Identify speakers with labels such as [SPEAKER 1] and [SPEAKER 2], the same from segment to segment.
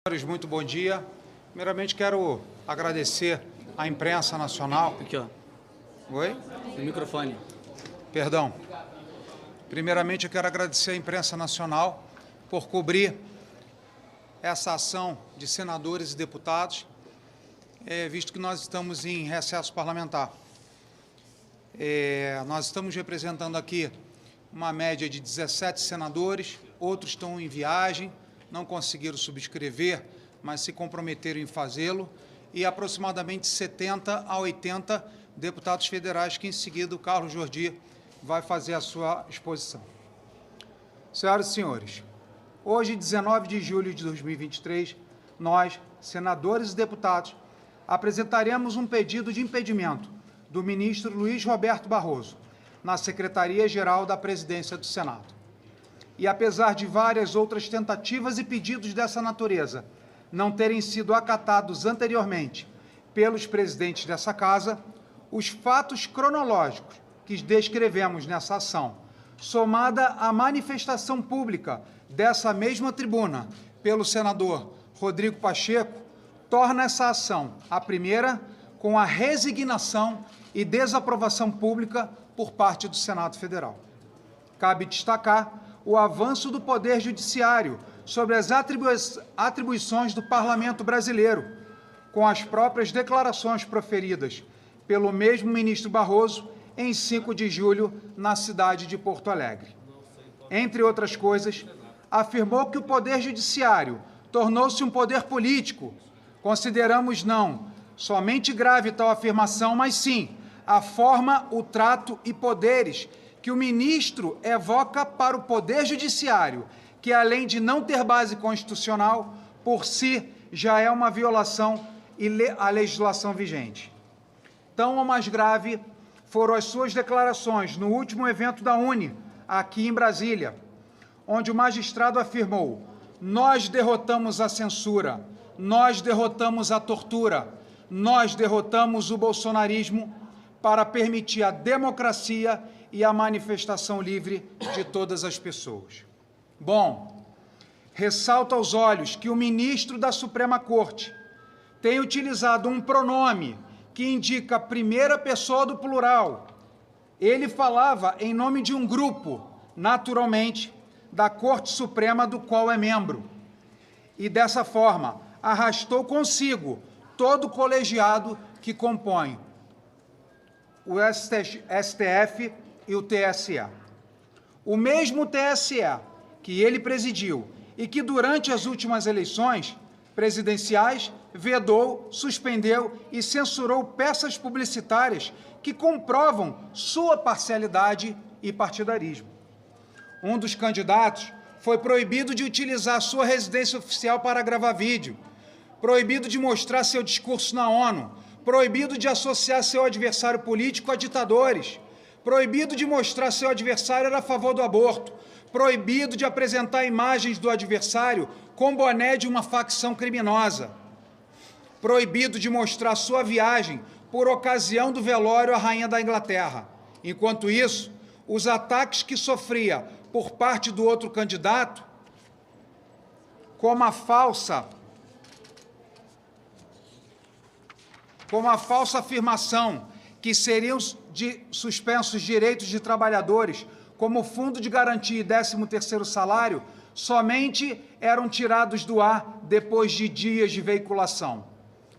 [SPEAKER 1] Senhores, muito bom dia. Primeiramente, quero agradecer à imprensa nacional.
[SPEAKER 2] Aqui, ó.
[SPEAKER 1] Oi?
[SPEAKER 2] O microfone.
[SPEAKER 1] Perdão. Primeiramente, eu quero agradecer à imprensa nacional por cobrir essa ação de senadores e deputados, visto que nós estamos em recesso parlamentar. Nós estamos representando aqui uma média de 17 senadores, outros estão em viagem, não conseguiram subscrever, mas se comprometeram em fazê-lo, e aproximadamente 70 a 80 deputados federais, que em seguida o Carlos Jordi vai fazer a sua exposição. Senhoras e senhores, hoje, 19 de julho de 2023, nós, senadores e deputados, apresentaremos um pedido de impedimento do ministro Luiz Roberto Barroso, na Secretaria-Geral da Presidência do Senado. E apesar de várias outras tentativas e pedidos dessa natureza não terem sido acatados anteriormente pelos presidentes dessa Casa, os fatos cronológicos que descrevemos nessa ação, somada à manifestação pública dessa mesma tribuna pelo senador Rodrigo Pacheco, torna essa ação a primeira com a resignação e desaprovação pública por parte do Senado Federal. Cabe destacar o avanço do Poder Judiciário sobre as atribuições do Parlamento brasileiro, com as próprias declarações proferidas pelo mesmo ministro Barroso em 5 de julho na cidade de Porto Alegre. Entre outras coisas, afirmou que o Poder Judiciário tornou-se um poder político. Consideramos não somente grave tal afirmação, mas sim a forma, o trato e poderes que o ministro evoca para o Poder Judiciário, que além de não ter base constitucional, por si já é uma violação à legislação vigente. Tão ou mais grave foram as suas declarações no último evento da UNE, aqui em Brasília, onde o magistrado afirmou: nós derrotamos a censura, nós derrotamos a tortura, nós derrotamos o bolsonarismo para permitir a democracia e a manifestação livre de todas as pessoas. Bom, ressalta aos olhos que o ministro da Suprema Corte tem utilizado um pronome que indica a primeira pessoa do plural. Ele falava em nome de um grupo, naturalmente, da Corte Suprema do qual é membro. E, dessa forma, arrastou consigo todo o colegiado que compõe o STF e o TSE. O mesmo TSE que ele presidiu e que, durante as últimas eleições presidenciais, vedou, suspendeu e censurou peças publicitárias que comprovam sua parcialidade e partidarismo. Um dos candidatos foi proibido de utilizar sua residência oficial para gravar vídeo, proibido de mostrar seu discurso na ONU, proibido de associar seu adversário político a ditadores, proibido de mostrar seu adversário era a favor do aborto, proibido de apresentar imagens do adversário com boné de uma facção criminosa, proibido de mostrar sua viagem por ocasião do velório à Rainha da Inglaterra. Enquanto isso, os ataques que sofria por parte do outro candidato, como a falsa afirmação que seriam suspensos direitos de trabalhadores, como o Fundo de Garantia e 13º salário, somente eram tirados do ar depois de dias de veiculação.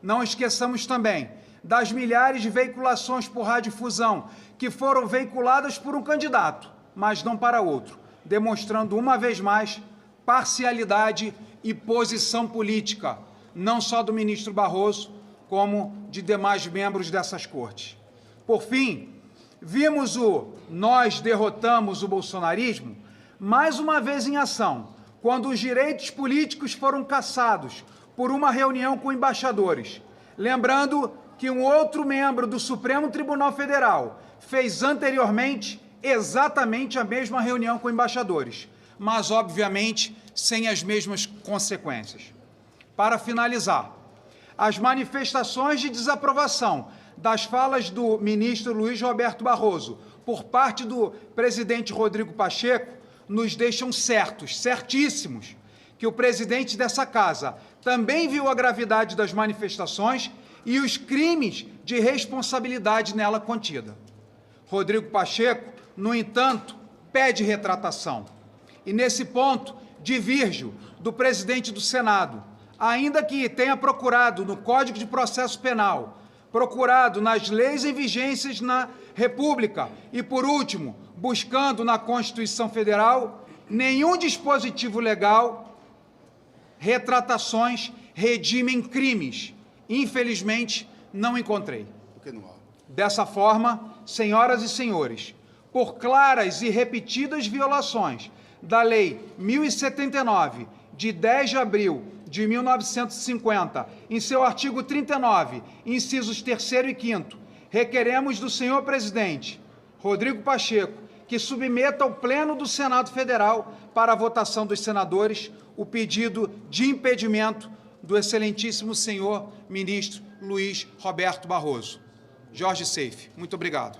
[SPEAKER 1] Não esqueçamos também das milhares de veiculações por radiodifusão que foram veiculadas por um candidato, mas não para outro, demonstrando uma vez mais parcialidade e posição política, não só do ministro Barroso, como de demais membros dessas cortes. Por fim, vimos o nós derrotamos o bolsonarismo mais uma vez em ação, quando os direitos políticos foram cassados por uma reunião com embaixadores. Lembrando que um outro membro do Supremo Tribunal Federal fez anteriormente exatamente a mesma reunião com embaixadores, mas, obviamente, sem as mesmas consequências. Para finalizar, as manifestações de desaprovação das falas do ministro Luiz Roberto Barroso por parte do presidente Rodrigo Pacheco nos deixam certíssimos, que o presidente dessa Casa também viu a gravidade das manifestações e os crimes de responsabilidade nela contida. Rodrigo Pacheco, no entanto, pede retratação. E, nesse ponto, divirjo do presidente do Senado, ainda que tenha procurado no Código de Processo Penal, procurado nas leis em vigências na República e, por último, buscando na Constituição Federal, nenhum dispositivo legal, retratações redimem crimes. Infelizmente, não encontrei.
[SPEAKER 2] Por que não há?
[SPEAKER 1] Dessa forma, senhoras e senhores, por claras e repetidas violações da Lei 1079, de 10 de abril de 1950, em seu artigo 39, incisos 3º e 5º, requeremos do senhor presidente, Rodrigo Pacheco, que submeta ao Pleno do Senado Federal para a votação dos senadores o pedido de impedimento do excelentíssimo senhor ministro Luiz Roberto Barroso. Jorge Seife, muito obrigado.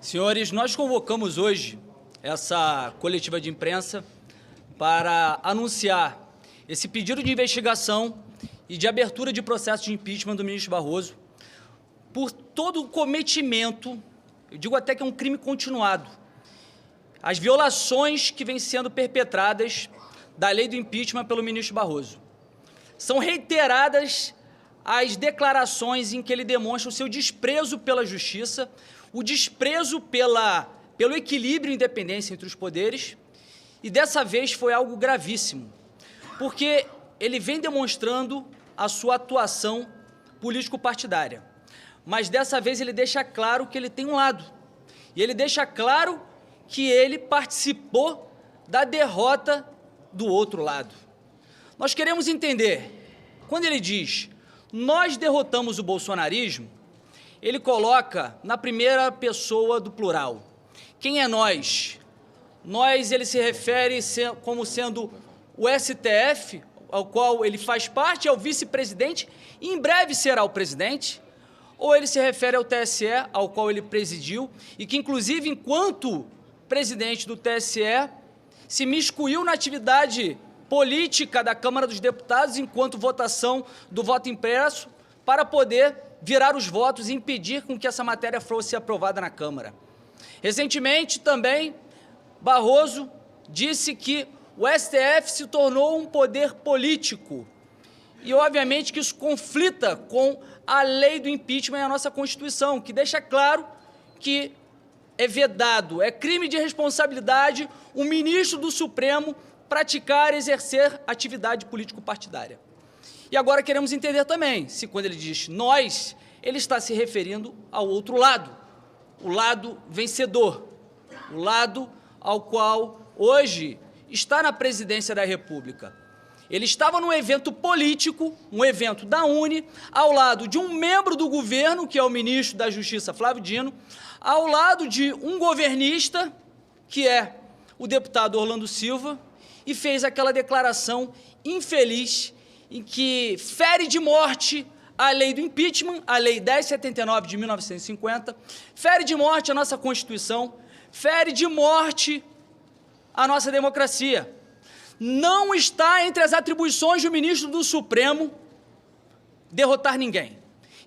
[SPEAKER 3] Senhores, nós convocamos hoje essa coletiva de imprensa para anunciar esse pedido de investigação e de abertura de processo de impeachment do ministro Barroso por todo o cometimento, eu digo até que é um crime continuado, as violações que vêm sendo perpetradas da lei do impeachment pelo ministro Barroso. São reiteradas as declarações em que ele demonstra o seu desprezo pela justiça, o desprezo pelo equilíbrio e independência entre os poderes, e dessa vez foi algo gravíssimo, porque ele vem demonstrando a sua atuação político-partidária, mas dessa vez ele deixa claro que ele tem um lado, e ele deixa claro que ele participou da derrota do outro lado. Nós queremos entender, quando ele diz, nós derrotamos o bolsonarismo, ele coloca na primeira pessoa do plural. Quem é nós? Nós, ele se refere como sendo o STF, ao qual ele faz parte, é o vice-presidente, e em breve será o presidente, ou ele se refere ao TSE, ao qual ele presidiu, e que, inclusive, enquanto presidente do TSE, se miscuiu na atividade política da Câmara dos Deputados, enquanto votação do voto impresso, para poder virar os votos e impedir com que essa matéria fosse aprovada na Câmara. Recentemente, também, Barroso disse que o STF se tornou um poder político e, obviamente, que isso conflita com a lei do impeachment e a nossa Constituição, que deixa claro que é vedado, é crime de responsabilidade o ministro do Supremo praticar, exercer atividade político-partidária. E agora queremos entender também, se quando ele diz nós, ele está se referindo ao outro lado, o lado vencedor, o lado ao qual hoje está na presidência da República. Ele estava num evento político, um evento da UNE, ao lado de um membro do governo, que é o ministro da Justiça, Flávio Dino, ao lado de um governista, que é o deputado Orlando Silva, e fez aquela declaração infeliz em que fere de morte a lei do impeachment, a lei 1079 de 1950, fere de morte a nossa Constituição, fere de morte a nossa democracia. Não está entre as atribuições do ministro do Supremo derrotar ninguém,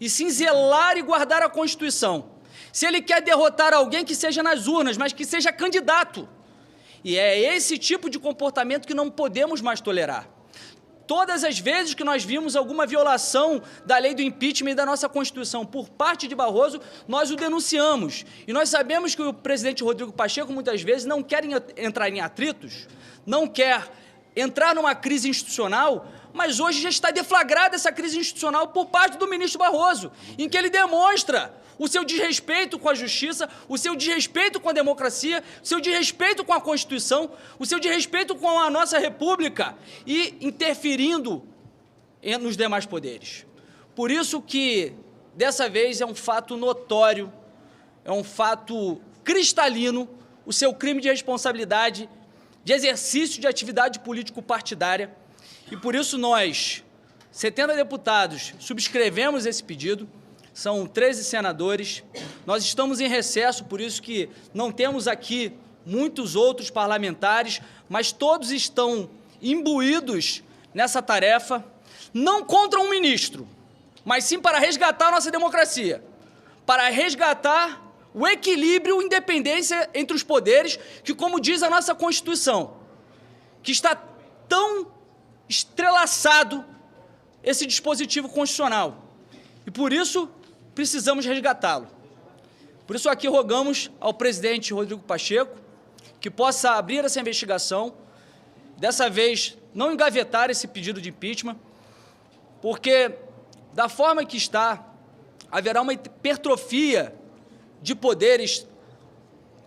[SPEAKER 3] e sim zelar e guardar a Constituição. Se ele quer derrotar alguém, que seja nas urnas, mas que seja candidato. E é esse tipo de comportamento que não podemos mais tolerar. Todas as vezes que nós vimos alguma violação da lei do impeachment e da nossa Constituição por parte de Barroso, nós o denunciamos. E nós sabemos que o presidente Rodrigo Pacheco, muitas vezes, não quer entrar em atritos, não quer entrar numa crise institucional, mas hoje já está deflagrada essa crise institucional por parte do ministro Barroso, em que ele demonstra o seu desrespeito com a justiça, o seu desrespeito com a democracia, o seu desrespeito com a Constituição, o seu desrespeito com a nossa República e interferindo nos demais poderes. Por isso que, dessa vez, é um fato notório, é um fato cristalino, o seu crime de responsabilidade, de exercício de atividade político-partidária, e por isso nós, 70 deputados, subscrevemos esse pedido. São 13 senadores, nós estamos em recesso, por isso que não temos aqui muitos outros parlamentares, mas todos estão imbuídos nessa tarefa, não contra um ministro, mas sim para resgatar a nossa democracia, para resgatar o equilíbrio e independência entre os poderes, que, como diz a nossa Constituição, que está tão entrelaçado esse dispositivo constitucional. E por isso precisamos resgatá-lo. Por isso aqui rogamos ao presidente Rodrigo Pacheco que possa abrir essa investigação, dessa vez não engavetar esse pedido de impeachment, porque da forma que está, haverá uma hipertrofia de poderes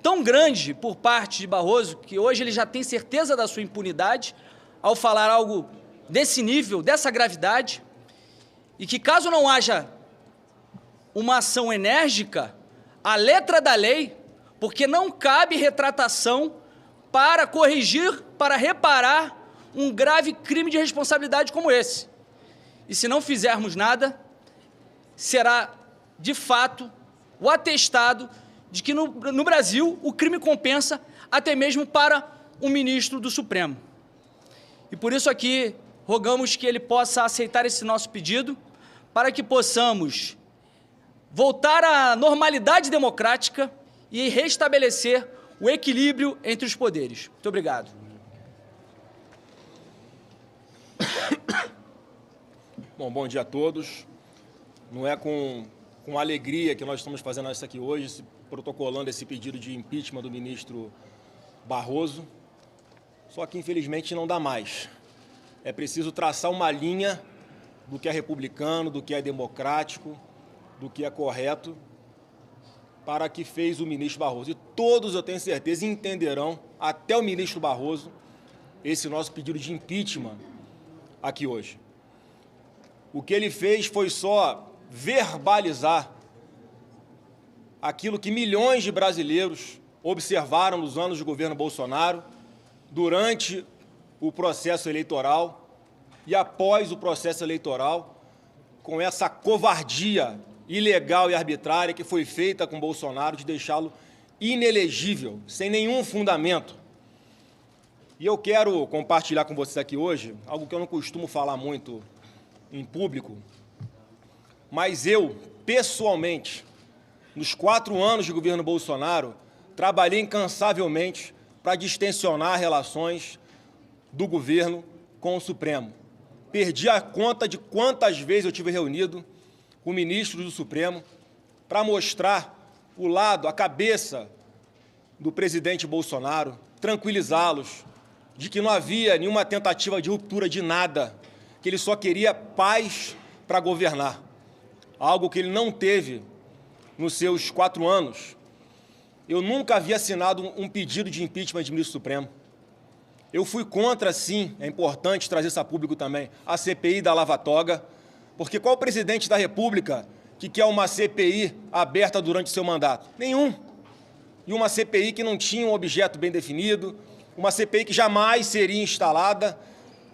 [SPEAKER 3] tão grande por parte de Barroso, que hoje ele já tem certeza da sua impunidade ao falar algo desse nível, dessa gravidade, e que caso não haja uma ação enérgica, a letra da lei, porque não cabe retratação para corrigir, para reparar um grave crime de responsabilidade como esse. E se não fizermos nada, será, de fato, o atestado de que no Brasil o crime compensa até mesmo para um ministro do Supremo. E por isso aqui rogamos que ele possa aceitar esse nosso pedido para que possamos voltar à normalidade democrática e restabelecer o equilíbrio entre os poderes. Muito obrigado.
[SPEAKER 2] Bom dia a todos. Não é com alegria que nós estamos fazendo isso aqui hoje, protocolando esse pedido de impeachment do ministro Barroso, só que infelizmente não dá mais. É preciso traçar uma linha do que é republicano, do que é democrático, do que é correto, para que fez o ministro Barroso. E todos, eu tenho certeza, entenderão, até o ministro Barroso, esse nosso pedido de impeachment aqui hoje. O que ele fez foi só verbalizar aquilo que milhões de brasileiros observaram nos anos de governo Bolsonaro, durante o processo eleitoral e após o processo eleitoral, com essa covardia ilegal e arbitrária que foi feita com Bolsonaro de deixá-lo inelegível, sem nenhum fundamento. E eu quero compartilhar com vocês aqui hoje algo que eu não costumo falar muito em público, mas eu, pessoalmente, nos 4 anos de governo Bolsonaro, trabalhei incansavelmente para distensionar relações do governo com o Supremo. Perdi a conta de quantas vezes eu tive reunido com ministros do Supremo para mostrar o lado, a cabeça do presidente Bolsonaro, tranquilizá-los de que não havia nenhuma tentativa de ruptura de nada, que ele só queria paz para governar, algo que ele não teve nos seus 4 anos. Eu nunca havia assinado um pedido de impeachment de ministro Supremo. Eu fui contra, sim, é importante trazer isso a público também, a CPI da Lava Toga, porque qual presidente da República que quer uma CPI aberta durante seu mandato? Nenhum. E uma CPI que não tinha um objeto bem definido, uma CPI que jamais seria instalada,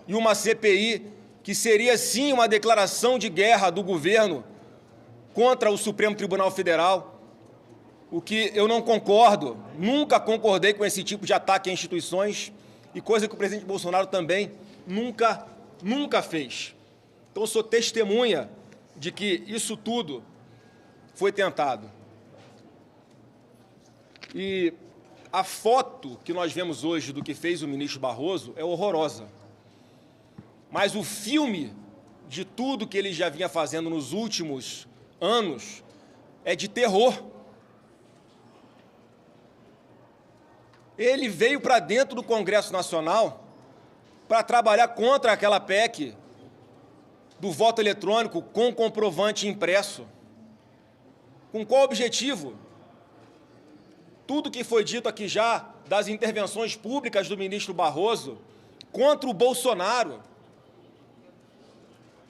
[SPEAKER 2] e uma CPI que seria, sim, uma declaração de guerra do governo contra o Supremo Tribunal Federal, o que eu não concordo, nunca concordei com esse tipo de ataque a instituições, e coisa que o presidente Bolsonaro também nunca fez. Então, eu sou testemunha de que isso tudo foi tentado. E a foto que nós vemos hoje do que fez o ministro Barroso é horrorosa. Mas o filme de tudo que ele já vinha fazendo nos últimos anos é de terror. Ele veio para dentro do Congresso Nacional para trabalhar contra aquela PEC do voto eletrônico com comprovante impresso. Com qual objetivo? Tudo que foi dito aqui já das intervenções públicas do ministro Barroso contra o Bolsonaro.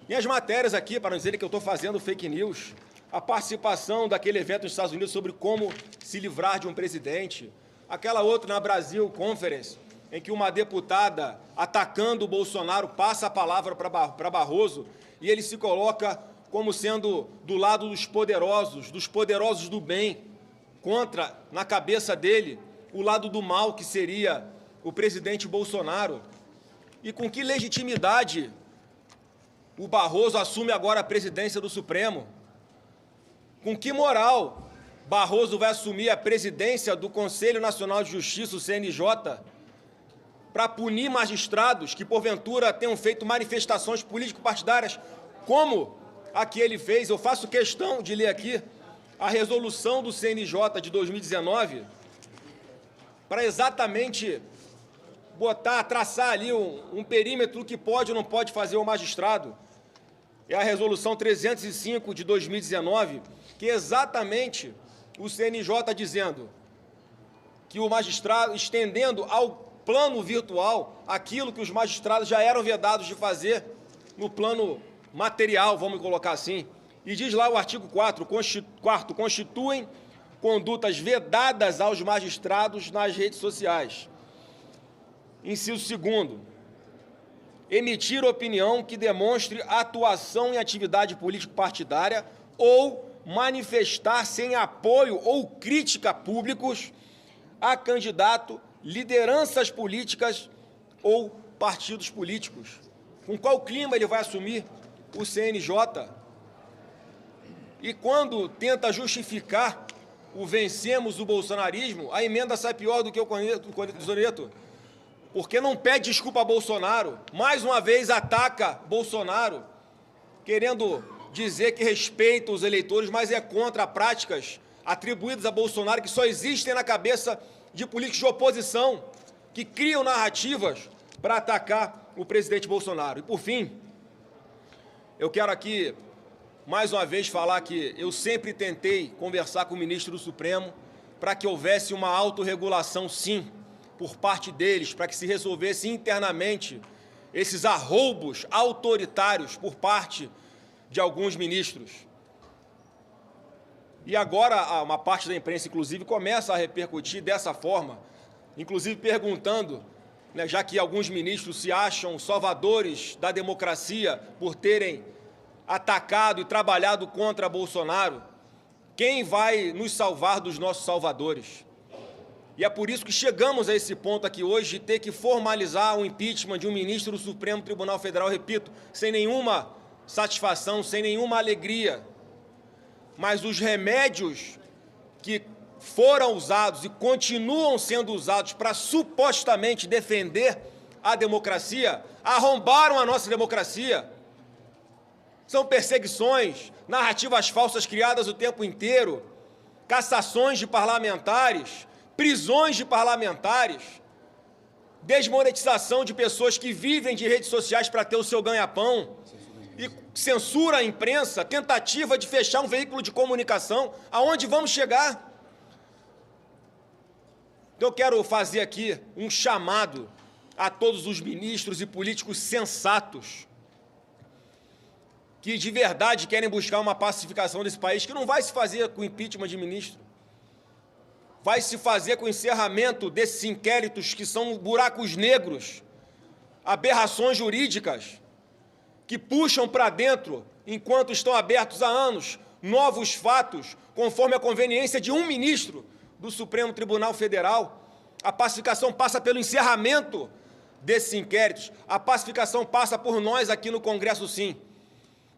[SPEAKER 2] Minhas matérias aqui, para não dizer que eu estou fazendo fake news, a participação daquele evento nos Estados Unidos sobre como se livrar de um presidente, aquela outra na Brasil Conference, em que uma deputada, atacando o Bolsonaro, passa a palavra para Barroso e ele se coloca como sendo do lado dos poderosos do bem, contra, na cabeça dele, o lado do mal, que seria o presidente Bolsonaro, e com que legitimidade o Barroso assume agora a presidência do Supremo? Com que moral Barroso vai assumir a presidência do Conselho Nacional de Justiça, o CNJ, para punir magistrados que, porventura, tenham feito manifestações político-partidárias, como a que ele fez? Eu faço questão de ler aqui a resolução do CNJ de 2019, para exatamente traçar ali um perímetro do que pode ou não pode fazer o magistrado. É a resolução 305 de 2019, que é exatamente o CNJ dizendo que o magistrado, estendendo ao plano virtual aquilo que os magistrados já eram vedados de fazer no plano material, vamos colocar assim. E diz lá o artigo 4º, constituem condutas vedadas aos magistrados nas redes sociais. Inciso 2º, emitir opinião que demonstre atuação em atividade político-partidária ou manifestar-se em apoio ou crítica públicos a candidato, lideranças políticas ou partidos políticos. Com qual clima ele vai assumir o CNJ? E quando tenta justificar o vencemos o bolsonarismo, a emenda sai pior do que o Zoreto, porque não pede desculpa a Bolsonaro, mais uma vez ataca Bolsonaro, querendo dizer que respeita os eleitores, mas é contra práticas atribuídas a Bolsonaro que só existem na cabeça de políticos de oposição, que criam narrativas para atacar o presidente Bolsonaro. E, por fim, eu quero aqui, mais uma vez, falar que eu sempre tentei conversar com o ministro do Supremo para que houvesse uma autorregulação, sim, por parte deles, para que se resolvesse internamente esses arroubos autoritários por parte de alguns ministros. E agora uma parte da imprensa, inclusive, começa a repercutir dessa forma, inclusive perguntando, né, já que alguns ministros se acham salvadores da democracia por terem atacado e trabalhado contra Bolsonaro, quem vai nos salvar dos nossos salvadores? E é por isso que chegamos a esse ponto aqui hoje de ter que formalizar o impeachment de um ministro do Supremo Tribunal Federal, repito, sem nenhuma satisfação, sem nenhuma alegria. Mas os remédios que foram usados e continuam sendo usados para supostamente defender a democracia, arrombaram a nossa democracia. São perseguições, narrativas falsas criadas o tempo inteiro, cassações de parlamentares, prisões de parlamentares, desmonetização de pessoas que vivem de redes sociais para ter o seu ganha-pão, e censura à imprensa, tentativa de fechar um veículo de comunicação. Aonde vamos chegar? Então, eu quero fazer aqui um chamado a todos os ministros e políticos sensatos que de verdade querem buscar uma pacificação desse país, que não vai se fazer com impeachment de ministro, vai se fazer com o encerramento desses inquéritos que são buracos negros, aberrações jurídicas, que puxam para dentro, enquanto estão abertos há anos, novos fatos, conforme a conveniência de um ministro do Supremo Tribunal Federal. A pacificação passa pelo encerramento desses inquéritos, a pacificação passa por nós aqui no Congresso, sim,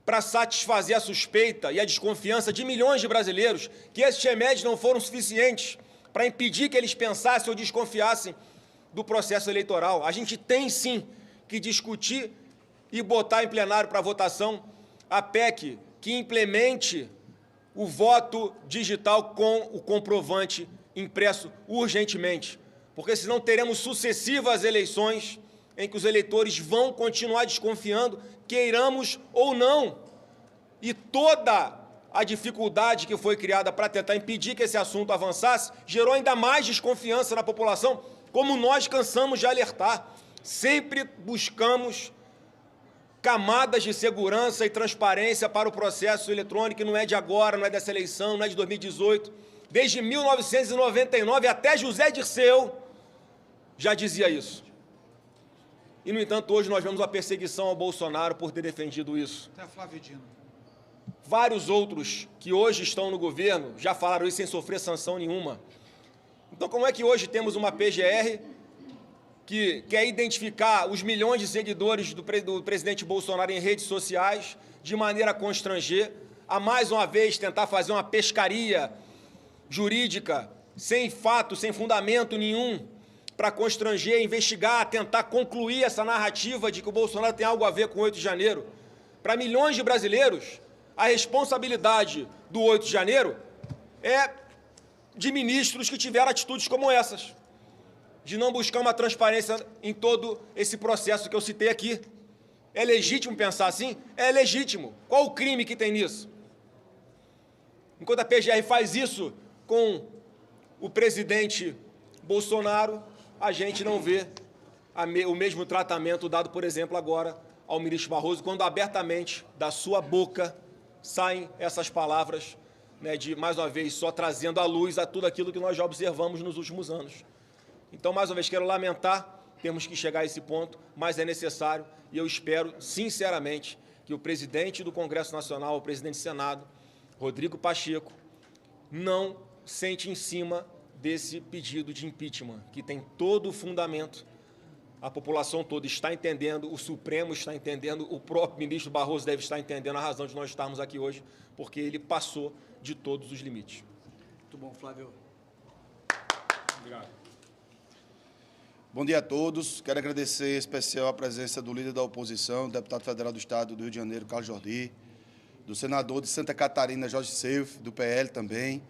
[SPEAKER 2] para satisfazer a suspeita e a desconfiança de milhões de brasileiros que esses remédios não foram suficientes para impedir que eles pensassem ou desconfiassem do processo eleitoral. A gente tem, sim, que discutir e botar em plenário para votação a PEC que implemente o voto digital com o comprovante impresso urgentemente, porque senão teremos sucessivas eleições em que os eleitores vão continuar desconfiando, queiramos ou não. E toda a dificuldade que foi criada para tentar impedir que esse assunto avançasse gerou ainda mais desconfiança na população, como nós cansamos de alertar. Sempre buscamos camadas de segurança e transparência para o processo eletrônico, que não é de agora, não é dessa eleição, não é de 2018. Desde 1999, até José Dirceu já dizia isso. E, no entanto, hoje nós vemos a perseguição ao Bolsonaro por ter defendido isso.
[SPEAKER 1] Até a Flávia Dino.
[SPEAKER 2] Vários outros que hoje estão no governo já falaram isso sem sofrer sanção nenhuma. Então, como é que hoje temos uma PGR que quer identificar os milhões de seguidores do presidente Bolsonaro em redes sociais de maneira a constranger, a mais uma vez tentar fazer uma pescaria jurídica sem fato, sem fundamento nenhum, para constranger, investigar, tentar concluir essa narrativa de que o Bolsonaro tem algo a ver com o 8 de janeiro. Para milhões de brasileiros, a responsabilidade do 8 de janeiro é de ministros que tiveram atitudes como essas, de não buscar uma transparência em todo esse processo que eu citei aqui. É legítimo pensar assim? É legítimo. Qual o crime que tem nisso? Enquanto a PGR faz isso com o presidente Bolsonaro, a gente não vê o mesmo tratamento dado, por exemplo, agora ao ministro Barroso, quando abertamente da sua boca saem essas palavras, né, de, mais uma vez, só trazendo à luz a tudo aquilo que nós já observamos nos últimos anos. Então, mais uma vez, quero lamentar, temos que chegar a esse ponto, mas é necessário, e eu espero, sinceramente, que o presidente do Congresso Nacional, o presidente do Senado, Rodrigo Pacheco, não sente em cima desse pedido de impeachment, que tem todo o fundamento, a população toda está entendendo, o Supremo está entendendo, o próprio ministro Barroso deve estar entendendo a razão de nós estarmos aqui hoje, porque ele passou de todos os limites.
[SPEAKER 3] Muito bom, Flávio.
[SPEAKER 2] Obrigado.
[SPEAKER 4] Bom dia a todos. Quero agradecer em especial a presença do líder da oposição, deputado federal do Estado do Rio de Janeiro, Carlos Jordi, do senador de Santa Catarina, Jorge Seif, do PL também,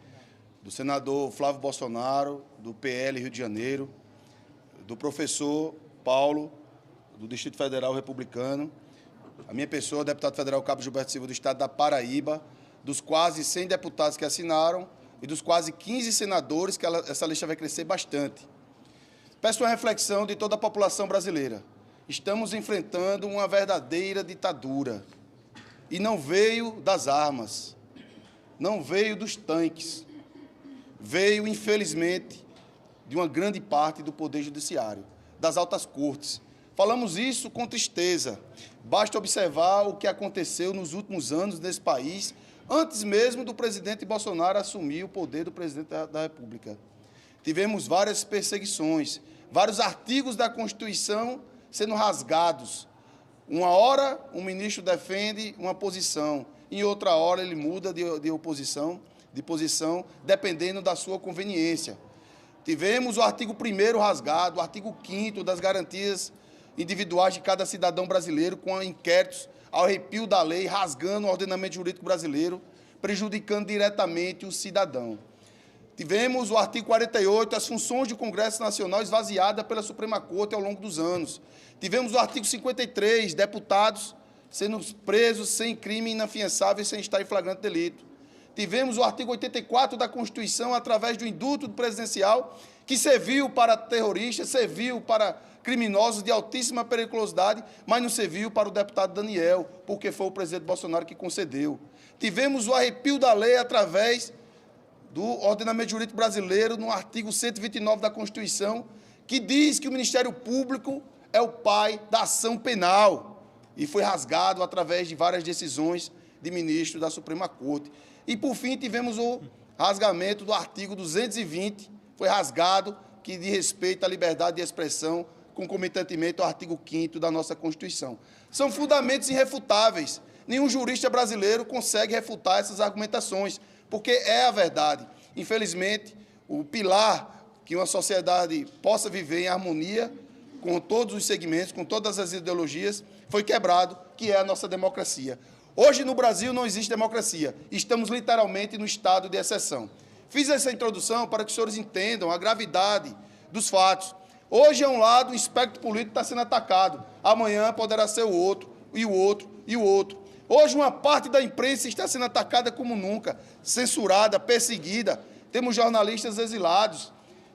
[SPEAKER 4] do senador Flávio Bolsonaro, do PL Rio de Janeiro, do professor Paulo, do Distrito Federal Republicano, a minha pessoa, deputado federal Cabo Gilberto Silva, do Estado da Paraíba, dos quase 100 deputados que assinaram e dos quase 15 senadores, que essa lista vai crescer bastante. Peço uma reflexão de toda a população brasileira. Estamos enfrentando uma verdadeira ditadura. E não veio das armas, não veio dos tanques, veio, infelizmente, de uma grande parte do Poder Judiciário, das altas cortes. Falamos isso com tristeza. Basta observar o que aconteceu nos últimos anos nesse país, antes mesmo do presidente Bolsonaro assumir o poder do presidente da República. Tivemos várias perseguições, vários artigos da Constituição sendo rasgados. Uma hora, um ministro defende uma posição, em outra hora ele muda de posição, dependendo da sua conveniência. Tivemos o artigo 1º rasgado, o artigo 5º das garantias individuais de cada cidadão brasileiro, com inquéritos ao arrepio da lei, rasgando o ordenamento jurídico brasileiro, prejudicando diretamente o cidadão. Tivemos o artigo 48, as funções do Congresso Nacional esvaziadas pela Suprema Corte ao longo dos anos. Tivemos o artigo 53, deputados sendo presos sem crime inafiançável e sem estar em flagrante delito. Tivemos o artigo 84 da Constituição, através do indulto presidencial, que serviu para terroristas, serviu para criminosos de altíssima periculosidade, mas não serviu para o deputado Daniel, porque foi o presidente Bolsonaro que concedeu. Tivemos o arrepio da lei através do ordenamento jurídico brasileiro, no artigo 129 da Constituição, que diz que o Ministério Público é o pai da ação penal, e foi rasgado através de várias decisões de ministros da Suprema Corte. E, por fim, tivemos o rasgamento do artigo 220, foi rasgado, que diz respeito à liberdade de expressão, concomitantemente ao artigo 5º da nossa Constituição. São fundamentos irrefutáveis. Nenhum jurista brasileiro consegue refutar essas argumentações, porque é a verdade. Infelizmente, o pilar que uma sociedade possa viver em harmonia com todos os segmentos, com todas as ideologias, foi quebrado, que é a nossa democracia. Hoje, no Brasil, não existe democracia. Estamos, literalmente, no estado de exceção. Fiz essa introdução para que os senhores entendam a gravidade dos fatos. Hoje, é um lado, o espectro político está sendo atacado. Amanhã poderá ser o outro, e o outro, e o outro. Hoje, uma parte da imprensa está sendo atacada como nunca, censurada, perseguida. Temos jornalistas exilados,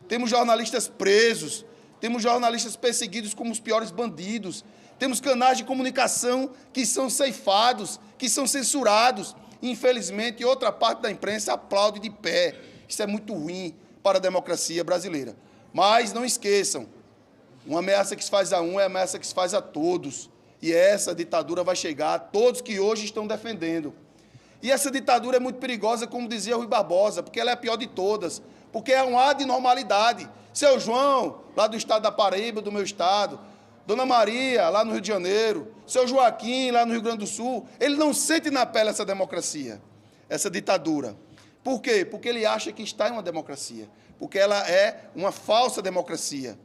[SPEAKER 4] temos jornalistas presos, temos jornalistas perseguidos como os piores bandidos, temos canais de comunicação que são ceifados, que são censurados. Infelizmente, outra parte da imprensa aplaude de pé. Isso é muito ruim para a democracia brasileira. Mas não esqueçam, uma ameaça que se faz a um é ameaça que se faz a todos. E essa ditadura vai chegar a todos que hoje estão defendendo. E essa ditadura é muito perigosa, como dizia Rui Barbosa, porque ela é a pior de todas. porque é um ar de normalidade. Seu João, lá do estado da Paraíba, do meu estado, Dona Maria, lá no Rio de Janeiro, seu Joaquim, lá no Rio Grande do Sul, ele não sente na pele essa democracia, essa ditadura. Por quê? Porque ele acha que está em uma democracia, porque ela é uma falsa democracia.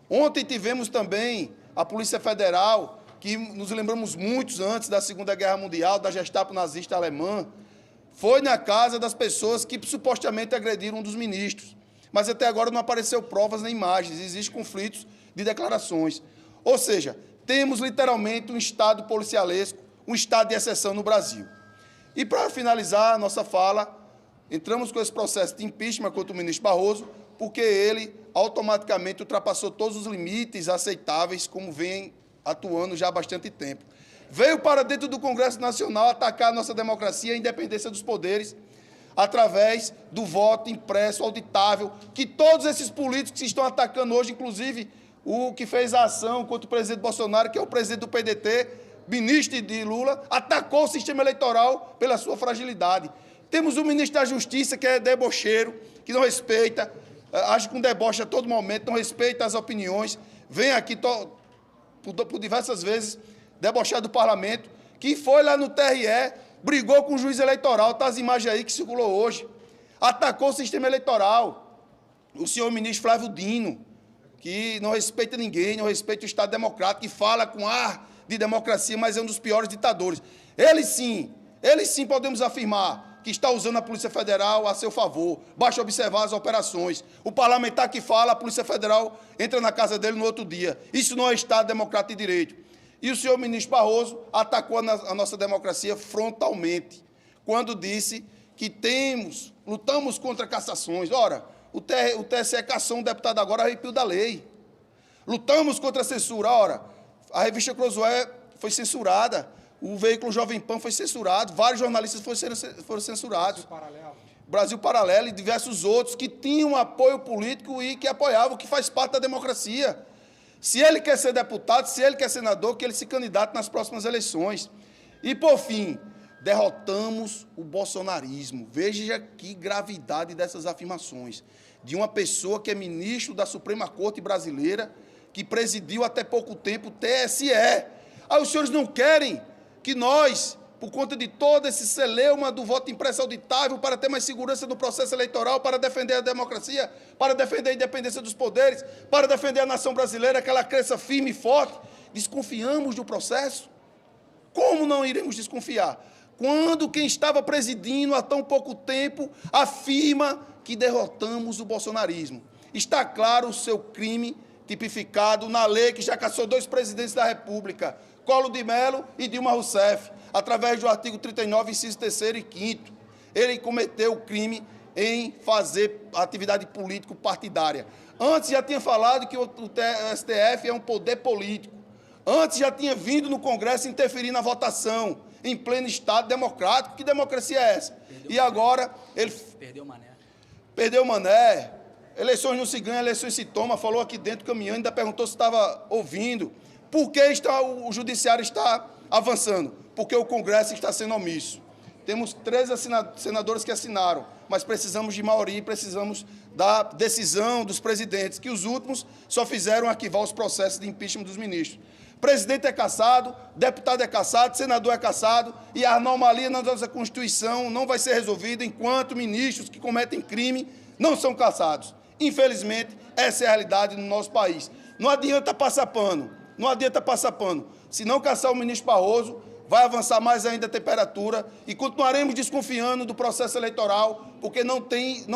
[SPEAKER 4] Ontem tivemos também a Polícia Federal, que nos lembramos muitos antes da Segunda Guerra Mundial, da Gestapo nazista alemã, foi na casa das pessoas que supostamente agrediram um dos ministros. Mas até agora não apareceu provas nem imagens, existem conflitos de declarações. Ou seja, temos literalmente um estado policialesco, um estado de exceção no Brasil. E para finalizar a nossa fala, entramos com esse processo de impeachment contra o ministro Barroso, porque ele automaticamente ultrapassou todos os limites aceitáveis, como vem atuando já há bastante tempo. Veio para dentro do Congresso Nacional atacar a nossa democracia e a independência dos poderes, através do voto impresso, auditável, que todos esses políticos que estão atacando hoje, inclusive o que fez a ação contra o presidente Bolsonaro, que é o presidente do PDT, ministro de Lula, atacou o sistema eleitoral pela sua fragilidade. Temos o ministro da Justiça, que é debocheiro, que não respeita, age com deboche a todo momento, não respeita as opiniões, vem aqui por diversas vezes debochar do parlamento, que foi lá no TRE, brigou com o juiz eleitoral, está as imagens aí que circulou hoje, atacou o sistema eleitoral. O senhor ministro Flávio Dino, que não respeita ninguém, não respeita o Estado Democrático, que fala com ar de democracia, mas é um dos piores ditadores. Ele sim podemos afirmar que está usando a Polícia Federal a seu favor. Basta observar as operações. O parlamentar que fala, a Polícia Federal entra na casa dele no outro dia. Isso não é Estado Democrático de Direito. E o senhor ministro Barroso atacou a nossa democracia frontalmente, quando disse que lutamos contra cassações. Ora, o TSE cassou um deputado agora, arrepio da lei. Lutamos contra a censura. Ora, a revista Clozoé foi censurada, o veículo Jovem Pan foi censurado, vários jornalistas foram censurados. Brasil Paralelo e diversos outros que tinham apoio político e que apoiavam, o que faz parte da democracia. Se ele quer ser deputado, se ele quer senador, que ele se candidate nas próximas eleições. E, por fim, derrotamos o bolsonarismo. Veja que gravidade dessas afirmações. De uma pessoa que é ministro da Suprema Corte Brasileira, que presidiu até pouco tempo o TSE. Aí os senhores não querem que nós, por conta de todo esse celeuma do voto impresso auditável, para ter mais segurança no processo eleitoral, para defender a democracia, para defender a independência dos poderes, para defender a nação brasileira, que ela cresça firme e forte, desconfiamos do processo? Como não iremos desconfiar? Quando quem estava presidindo há tão pouco tempo afirma que derrotamos o bolsonarismo. Está claro o seu crime tipificado na lei que já cassou 2 presidentes da República, Collor de Mello e Dilma Rousseff, através do artigo 39, inciso 3º e 5º. Ele cometeu o crime em fazer atividade político-partidária. Antes já tinha falado que o STF é um poder político. Antes já tinha vindo no Congresso interferir na votação, em pleno Estado democrático. Que democracia é essa? E agora ele...
[SPEAKER 3] Perdeu o mané.
[SPEAKER 4] Perdeu o mané. Eleições não se ganha, eleições se toma. Falou aqui dentro, caminhando, ainda perguntou se estava ouvindo. Por que o judiciário está avançando? Porque o Congresso está sendo omisso. Temos 13 senadores que assinaram, mas precisamos de maioria e precisamos da decisão dos presidentes, que os últimos só fizeram arquivar os processos de impeachment dos ministros. Presidente é cassado, deputado é cassado, senador é cassado, e a anomalia na nossa Constituição não vai ser resolvida enquanto ministros que cometem crime não são cassados. Infelizmente, essa é a realidade no nosso país. Não adianta passar pano, não adianta passar pano. Se não cassar o ministro Barroso, vai avançar mais ainda a temperatura e continuaremos desconfiando do processo eleitoral, porque não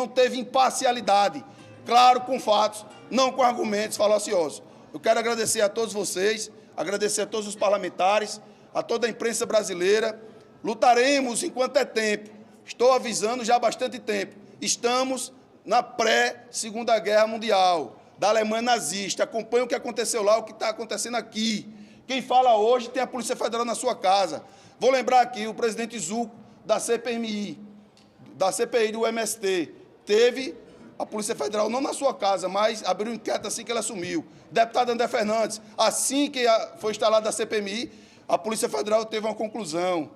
[SPEAKER 4] teve imparcialidade. Claro, com fatos, não com argumentos falaciosos. Eu quero agradecer a todos vocês, agradecer a todos os parlamentares, a toda a imprensa brasileira. Lutaremos enquanto é tempo. Estou avisando já há bastante tempo. Estamos na pré-Segunda Guerra Mundial, da Alemanha nazista. Acompanhe o que aconteceu lá, o que está acontecendo aqui. Quem fala hoje tem a Polícia Federal na sua casa. Vou lembrar aqui, o presidente Zucco, da CPI do MST, teve a Polícia Federal não na sua casa, mas abriu um inquérito assim que ele assumiu. Deputado André Fernandes, assim que foi instalada a CPMI, a Polícia Federal teve uma conclusão.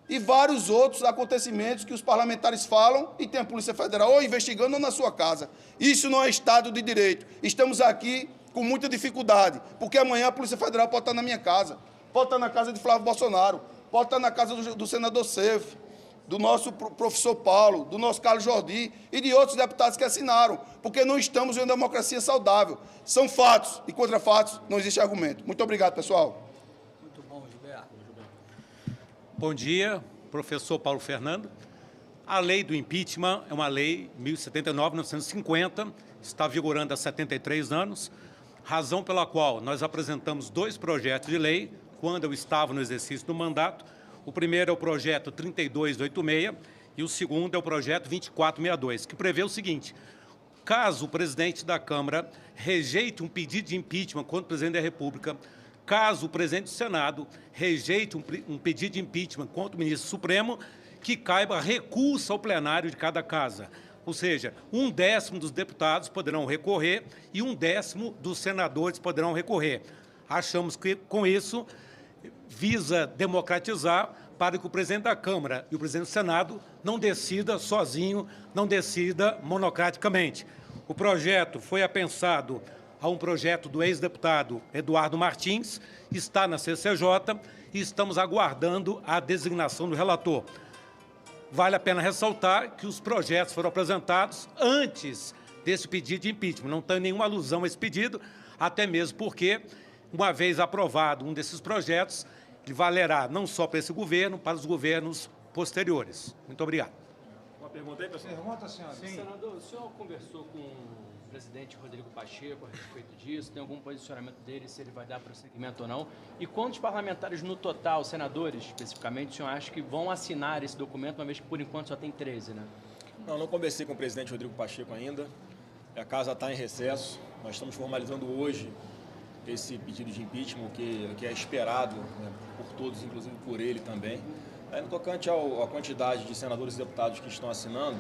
[SPEAKER 4] e vários outros acontecimentos que os parlamentares falam e tem a Polícia Federal ou investigando ou na sua casa. Isso não é Estado de Direito. Estamos aqui com muita dificuldade, porque amanhã a Polícia Federal pode estar na minha casa, pode estar na casa de Flávio Bolsonaro, pode estar na casa do senador Seif, do nosso professor Paulo, do nosso Carlos Jordi e de outros deputados que assinaram, porque não estamos em uma democracia saudável. São fatos, e contra fatos não existe argumento. Muito obrigado, pessoal.
[SPEAKER 3] Muito bom, Gilberto.
[SPEAKER 5] Bom dia, professor Paulo Fernando. A lei do impeachment é uma lei 1079-1950, está vigorando há 73 anos, razão pela qual nós apresentamos 2 projetos de lei quando eu estava no exercício do mandato. O primeiro é o projeto 3286 e o segundo é o projeto 2462, que prevê o seguinte: caso o presidente da Câmara rejeite um pedido de impeachment contra o presidente da República, caso o presidente do Senado rejeite um pedido de impeachment contra o ministro Supremo, que caiba recurso ao plenário de cada casa. Ou seja, 1/10 dos deputados poderão recorrer e 1/10 dos senadores poderão recorrer. Achamos que, com isso, visa democratizar para que o presidente da Câmara e o presidente do Senado não decida sozinho, não decida monocraticamente. O projeto foi apensado a um projeto do ex-deputado Eduardo Martins, está na CCJ e estamos aguardando a designação do relator. Vale a pena ressaltar que os projetos foram apresentados antes desse pedido de impeachment. Não tem nenhuma alusão a esse pedido, até mesmo porque, uma vez aprovado um desses projetos, ele valerá não só para esse governo, para os governos posteriores. Muito obrigado.
[SPEAKER 2] Uma pergunta aí, pessoal?
[SPEAKER 1] Pergunta, senhora.
[SPEAKER 3] Sim. Senador, o senhor conversou com o presidente Rodrigo Pacheco a respeito disso? Tem algum posicionamento dele, se ele vai dar prosseguimento ou não? E quantos parlamentares no total, senadores especificamente, o senhor acha que vão assinar esse documento, uma vez que por enquanto só tem 13, né?
[SPEAKER 2] Não conversei com o presidente Rodrigo Pacheco ainda. A casa está em recesso. Nós estamos formalizando hoje esse pedido de impeachment, que é esperado, né, por todos, inclusive por ele também. Aí, no tocante à quantidade de senadores e deputados que estão assinando,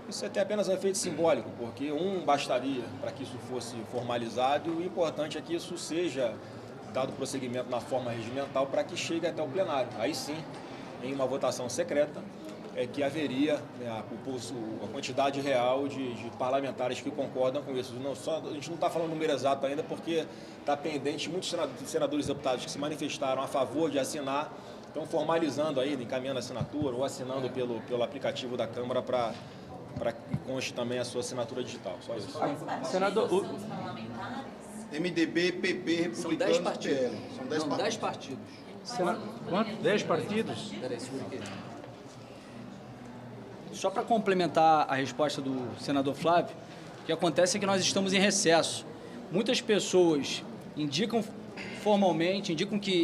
[SPEAKER 2] isso tem apenas um efeito simbólico, porque bastaria para que isso fosse formalizado, e o importante é que isso seja dado prosseguimento na forma regimental para que chegue até o plenário. Aí sim, em uma votação secreta, é que haveria, né, a quantidade real de parlamentares que concordam com isso. A gente não está falando o número exato ainda, porque está pendente muitos senadores e deputados que se manifestaram a favor de assinar, estão formalizando aí, encaminhando a assinatura ou assinando pelo aplicativo da Câmara para que conste também a sua assinatura digital. Só isso.
[SPEAKER 3] Senador,
[SPEAKER 4] MDB, PP, Republicanos,
[SPEAKER 3] são 10 partidos.
[SPEAKER 4] PL. São 10 partidos.
[SPEAKER 3] 10 partidos.
[SPEAKER 6] Quanto? 10 partidos?
[SPEAKER 3] Peraí, segura aqui. Só para complementar a resposta do senador Flávio, o que acontece é que nós estamos em recesso. Muitas pessoas indicam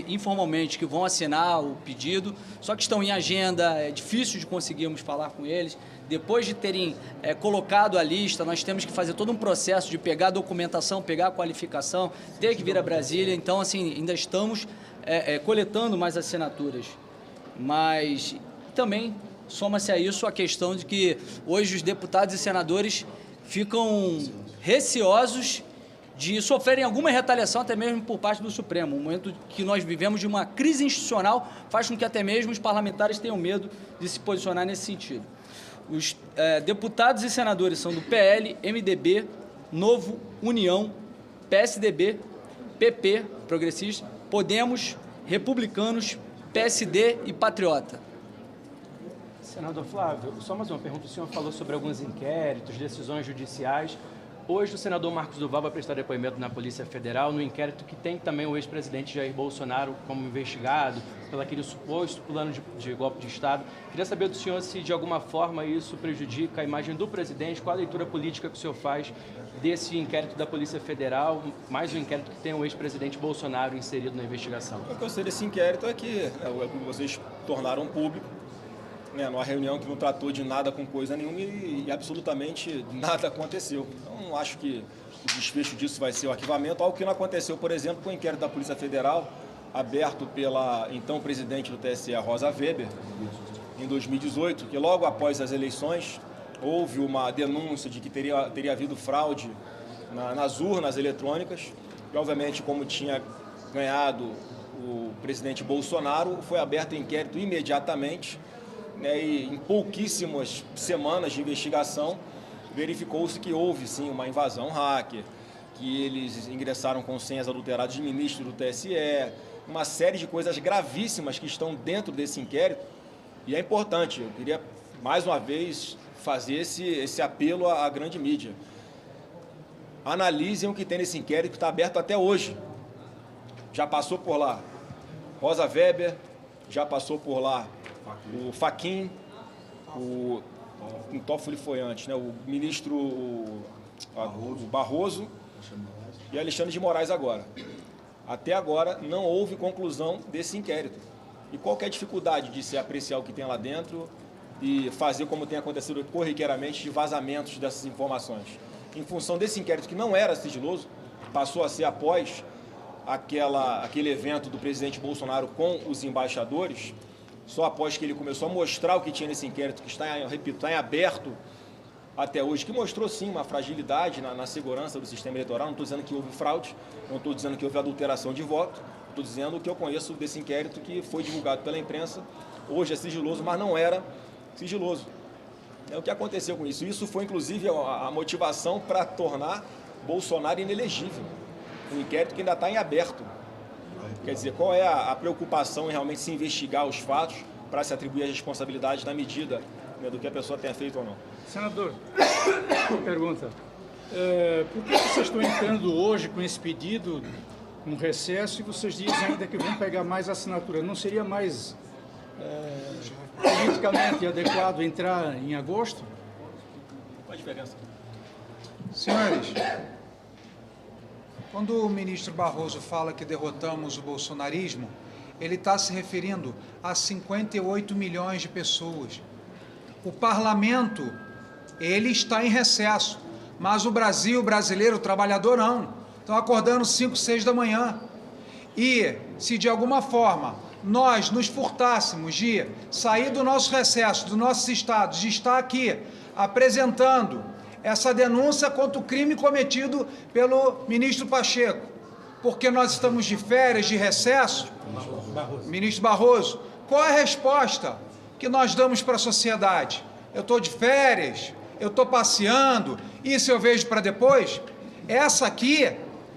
[SPEAKER 3] informalmente que vão assinar o pedido, só que estão em agenda, é difícil de conseguirmos falar com eles. Depois de terem colocado a lista, nós temos que fazer todo um processo de pegar a documentação, pegar a qualificação, ter que vir a Brasília. Então, assim, ainda estamos coletando mais assinaturas. Mas também soma-se a isso a questão de que hoje os deputados e senadores ficam receosos de sofrerem alguma retaliação, até mesmo por parte do Supremo. O momento que nós vivemos de uma crise institucional faz com que até mesmo os parlamentares tenham medo de se posicionar nesse sentido. Os deputados e senadores são do PL, MDB, Novo, União, PSDB, PP, Progressista, Podemos, Republicanos, PSD e Patriota.
[SPEAKER 6] Senador Flávio, só mais uma pergunta. O senhor falou sobre alguns inquéritos, decisões judiciais. Hoje o senador Marcos Duval vai prestar depoimento na Polícia Federal no inquérito que tem também o ex-presidente Jair Bolsonaro como investigado pelo aquele suposto plano de golpe de Estado. Queria saber do senhor se de alguma forma isso prejudica a imagem do presidente, qual a leitura política que o senhor faz desse inquérito da Polícia Federal, mais um inquérito que tem o ex-presidente Bolsonaro inserido na investigação.
[SPEAKER 2] O que eu sei desse inquérito é que vocês tornaram público, né, numa reunião que não tratou de nada com coisa nenhuma e absolutamente nada aconteceu. Então, não acho que o desfecho disso vai ser o arquivamento, algo que não aconteceu, por exemplo, com o inquérito da Polícia Federal, aberto pela então presidente do TSE, Rosa Weber, em 2018, que logo após as eleições houve uma denúncia de que teria havido fraude nas urnas eletrônicas, e obviamente como tinha ganhado o presidente Bolsonaro, foi aberto um inquérito imediatamente, né, e em pouquíssimas semanas de investigação verificou-se que houve sim uma invasão hacker, que eles ingressaram com senhas adulteradas de ministro do TSE, uma série de coisas gravíssimas que estão dentro desse inquérito. E é importante, eu queria mais uma vez fazer esse apelo à grande mídia. Analisem o que tem nesse inquérito que está aberto até hoje. Já passou por lá Rosa Weber, já passou por lá o Fachin, o Toffoli foi antes, né? O ministro Barroso e Alexandre de Moraes agora. Até agora não houve conclusão desse inquérito. E qual que é a dificuldade de se apreciar o que tem lá dentro e fazer como tem acontecido corriqueiramente de vazamentos dessas informações? Em função desse inquérito que não era sigiloso, passou a ser após aquele evento do presidente Bolsonaro com os embaixadores, só após que ele começou a mostrar o que tinha nesse inquérito, que está em aberto até hoje, que mostrou sim uma fragilidade na segurança do sistema eleitoral. Não estou dizendo que houve fraude, não estou dizendo que houve adulteração de voto, estou dizendo o que eu conheço desse inquérito que foi divulgado pela imprensa. Hoje é sigiloso, mas não era sigiloso. O que aconteceu com isso? Isso foi, inclusive, a motivação para tornar Bolsonaro inelegível. Um inquérito que ainda está em aberto. Quer dizer, qual é a preocupação em realmente se investigar os fatos para se atribuir as responsabilidades na medida, né, do que a pessoa tenha feito ou não?
[SPEAKER 7] Senador, uma pergunta. Por que vocês estão entrando hoje com esse pedido, um recesso, e vocês dizem ainda que vão pegar mais assinatura? Não seria mais politicamente adequado entrar em agosto?
[SPEAKER 2] Qual a diferença?
[SPEAKER 1] Senhores, quando o ministro Barroso fala que derrotamos o bolsonarismo, ele está se referindo a 58 milhões de pessoas. O parlamento, ele está em recesso, mas o Brasil, o brasileiro, o trabalhador não. Estão acordando 5, 6 da manhã. E se de alguma forma nós nos furtássemos de sair do nosso recesso, dos nossos estados, de estar aqui apresentando essa denúncia contra o crime cometido pelo ministro Pacheco, porque nós estamos de férias, de recesso, ministro Barroso, qual é a resposta que nós damos para a sociedade? Eu estou de férias, eu estou passeando, isso eu vejo para depois? Essa aqui,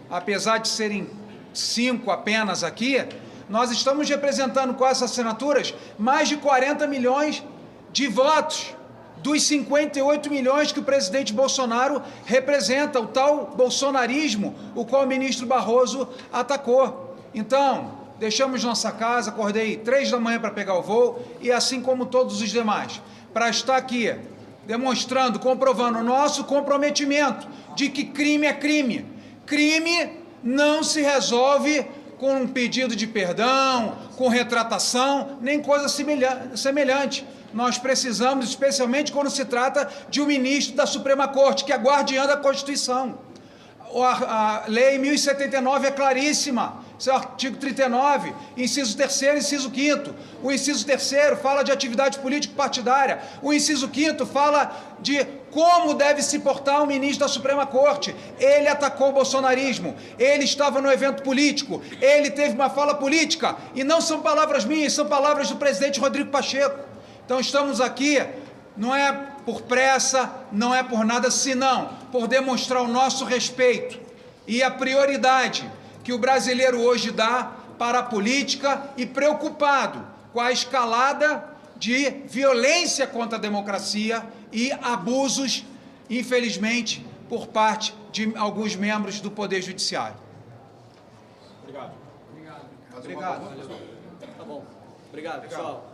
[SPEAKER 1] apesar de serem 5 apenas aqui, nós estamos representando com essas assinaturas mais de 40 milhões de votos, dos 58 milhões que o presidente Bolsonaro representa, o tal bolsonarismo, o qual o ministro Barroso atacou. Então, deixamos nossa casa, acordei 3 da manhã para pegar o voo, e assim como todos os demais, para estar aqui, demonstrando, comprovando o nosso comprometimento de que crime é crime. Crime não se resolve com um pedido de perdão, com retratação, nem coisa semelhante. Nós precisamos, especialmente quando se trata de um ministro da Suprema Corte, que é guardiã da Constituição. A Lei 1079 é claríssima, seu artigo 39, inciso 3º, inciso 5º. O inciso 3º fala de atividade político-partidária, o inciso 5º fala de como deve se portar um ministro da Suprema Corte. Ele atacou o bolsonarismo, ele estava no evento político, ele teve uma fala política, e não são palavras minhas, são palavras do presidente Rodrigo Pacheco. Então estamos aqui, não é por pressa, não é por nada, senão por demonstrar o nosso respeito e a prioridade que o brasileiro hoje dá para a política, e preocupado com a escalada de violência contra a democracia e abusos, infelizmente, por parte de alguns membros do Poder Judiciário.
[SPEAKER 2] Obrigado.
[SPEAKER 3] Obrigado. Tá bom. Obrigado, pessoal.